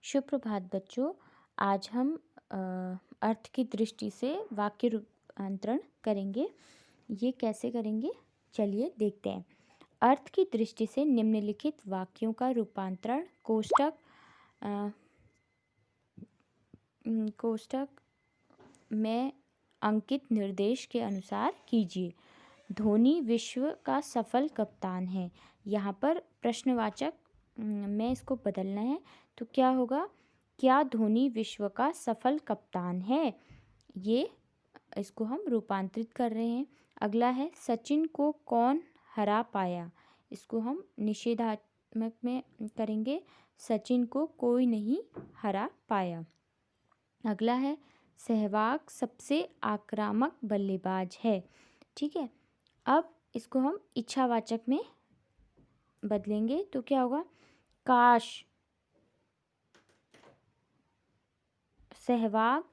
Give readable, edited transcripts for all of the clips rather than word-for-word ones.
सुप्रभात बच्चों। आज हम अ, अर्थ की दृष्टि से वाक्य रूपांतरण करेंगे। ये कैसे करेंगे, चलिए देखते हैं। अर्थ की दृष्टि से निम्नलिखित वाक्यों का रूपांतरण अ, कोष्ठक में अंकित निर्देश के अनुसार कीजिए। धोनी विश्व का सफल कप्तान है। यहाँ पर प्रश्नवाचक में इसको बदलना है, तो क्या होगा? क्या धोनी विश्व का सफल कप्तान है? ये इसको हम रूपांतरित कर रहे हैं। अगला है, सचिन को कौन हरा पाया? इसको हम निषेधात्मक में करेंगे। सचिन को कोई नहीं हरा पाया। अगला है, सहवाग सबसे आक्रामक बल्लेबाज है। ठीक है, अब इसको हम इच्छावाचक में बदलेंगे, तो क्या होगा? काश सहवाग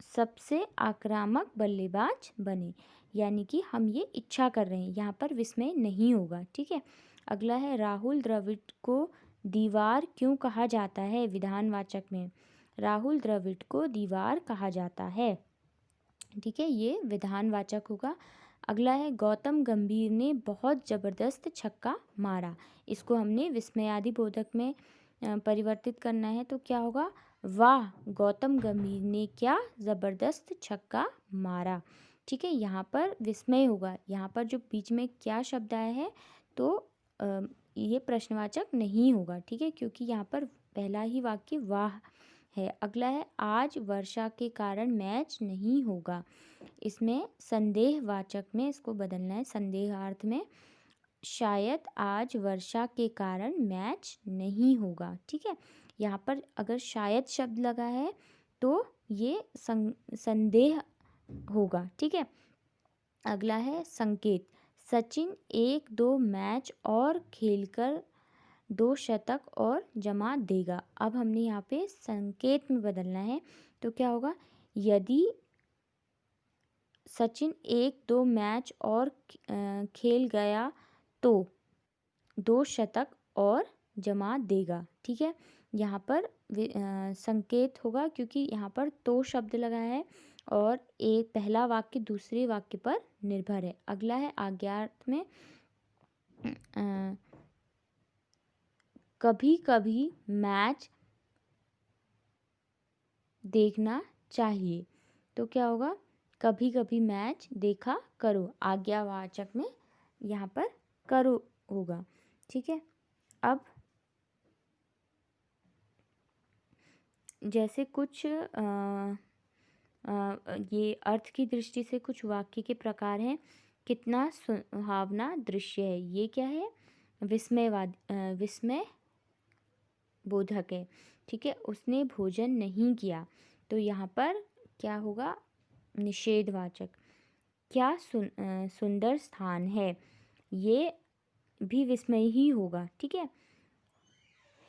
सबसे आक्रामक बल्लेबाज बने, यानी कि हम ये इच्छा कर रहे हैं, यहाँ पर विस्मय नहीं होगा। ठीक है, अगला है, राहुल द्रविड़ को दीवार क्यों कहा जाता है? विधानवाचक में राहुल द्रविड़ को दीवार कहा जाता है। ठीक है, ये विधानवाचक होगा। अगला है, गौतम गंभीर ने बहुत ज़बरदस्त छक्का मारा। इसको हमने विस्मयादिबोधक में परिवर्तित करना है, तो क्या होगा? वाह, गौतम गंभीर ने क्या ज़बरदस्त छक्का मारा। ठीक है, यहाँ पर विस्मय होगा। यहाँ पर जो बीच में क्या शब्द आया है, तो ये प्रश्नवाचक नहीं होगा। ठीक है, क्योंकि यहाँ पर पहला ही वाक्य वाह है। अगला है, आज वर्षा के कारण मैच नहीं होगा। इसमें संदेहवाचक में इसको बदलना है, संदेहार्थ में। शायद आज वर्षा के कारण मैच नहीं होगा। ठीक है, यहाँ पर अगर शायद शब्द लगा है तो ये संदेह होगा। ठीक है, अगला है, संकेत। सचिन 1-2 मैच और खेलकर 2 शतक और जमा देगा। अब हमने यहाँ पे संकेत में बदलना है, तो क्या होगा? यदि सचिन 1-2 मैच और खेल गया तो 2 शतक और जमा देगा। ठीक है, यहाँ पर संकेत होगा, क्योंकि यहाँ पर तो शब्द लगा है और एक पहला वाक्य दूसरे वाक्य पर निर्भर है। अगला है, आज्ञार्थ में कभी कभी मैच देखना चाहिए, तो क्या होगा? कभी कभी मैच देखा करो। आज्ञावाचक में यहाँ पर करो होगा। ठीक है, अब जैसे कुछ ये अर्थ की दृष्टि से कुछ वाक्य के प्रकार हैं। कितना सुहावना दृश्य है, ये क्या है? विस्मय बोधक है। ठीक है, उसने भोजन नहीं किया, तो यहाँ पर क्या होगा? निषेधवाचक। क्या सुंदर स्थान है, ये भी विस्मय ही होगा। ठीक है,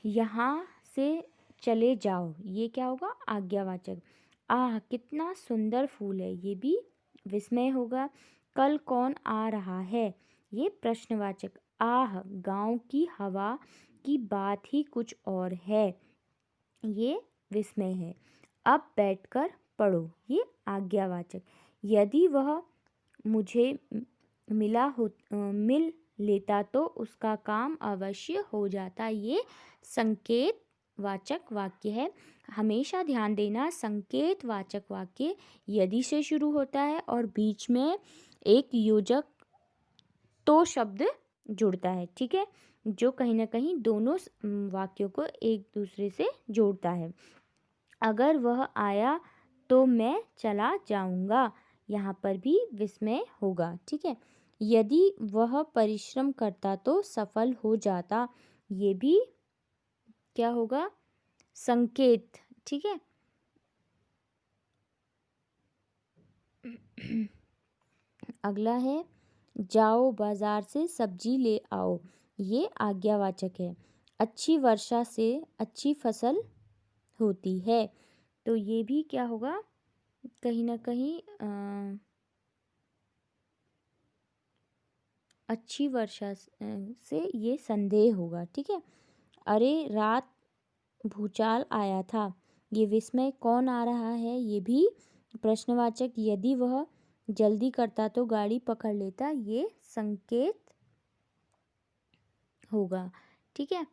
यहाँ से चले जाओ, ये क्या होगा? आज्ञावाचक। आह, कितना सुंदर फूल है, ये भी विस्मय होगा। कल कौन आ रहा है, ये प्रश्नवाचक। आह, गांव की हवा की बात ही कुछ और है, ये विस्मय है। अब बैठकर पढ़ो, ये आज्ञावाचक। यदि वह मुझे मिल लेता तो उसका काम अवश्य हो जाता, ये संकेत वाचक वाक्य है। हमेशा ध्यान देना, संकेत वाचक वाक्य यदि से शुरू होता है और बीच में एक योजक तो शब्द जुड़ता है। ठीक है, जो कहीं ना कहीं दोनों वाक्यों को एक दूसरे से जोड़ता है। अगर वह आया तो मैं चला जाऊंगा, यहाँ पर भी विस्मय होगा। ठीक है, यदि वह परिश्रम करता तो सफल हो जाता, ये भी क्या होगा? संकेत। ठीक है, अगला है, जाओ बाजार से सब्जी ले आओ, ये आज्ञावाचक है। अच्छी वर्षा से अच्छी फसल होती है, तो ये भी क्या होगा? कहीं ना कहीं अच्छी वर्षा से ये संदेह होगा। ठीक है, अरे रात भूचाल आया था। ये विस्मय कौन आ रहा है, ये भी प्रश्नवाचक। यदि वह जल्दी करता तो गाड़ी पकड़ लेता, ये संकेत होगा। ठीक है,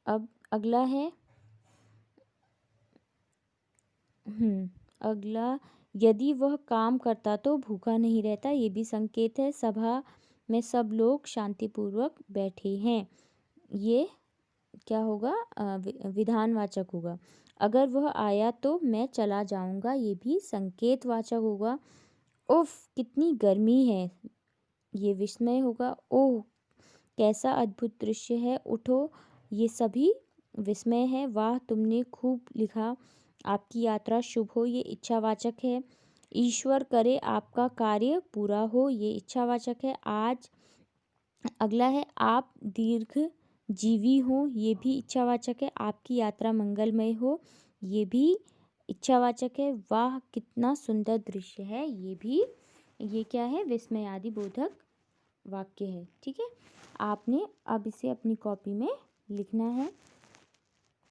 अब अगला है अगला, यदि वह काम करता तो भूखा नहीं रहता, ये भी संकेत है। सभा में सब लोग शांतिपूर्वक बैठे हैं, ये क्या होगा, विधानवाचक होगा। अगर वह आया तो मैं चला जाऊंगा, ये भी संकेतवाचक होगा। उफ कितनी गर्मी है, ये विस्मय होगा। ओह कैसा अद्भुत दृश्य है, उठो, ये सभी विस्मय है। वाह तुमने खूब लिखा, आपकी यात्रा शुभ हो, ये इच्छावाचक है। ईश्वर करे आपका कार्य पूरा हो, ये इच्छावाचक है। आज अगला है आप दीर्घ जीवी हो, ये भी इच्छावाचक है। आपकी यात्रा मंगलमय हो, ये भी इच्छावाचक है। वाह कितना सुंदर दृश्य है, ये क्या है, विस्मयादि बोधक वाक्य है। ठीक है, आपने अब इसे अपनी कॉपी में लिखना है।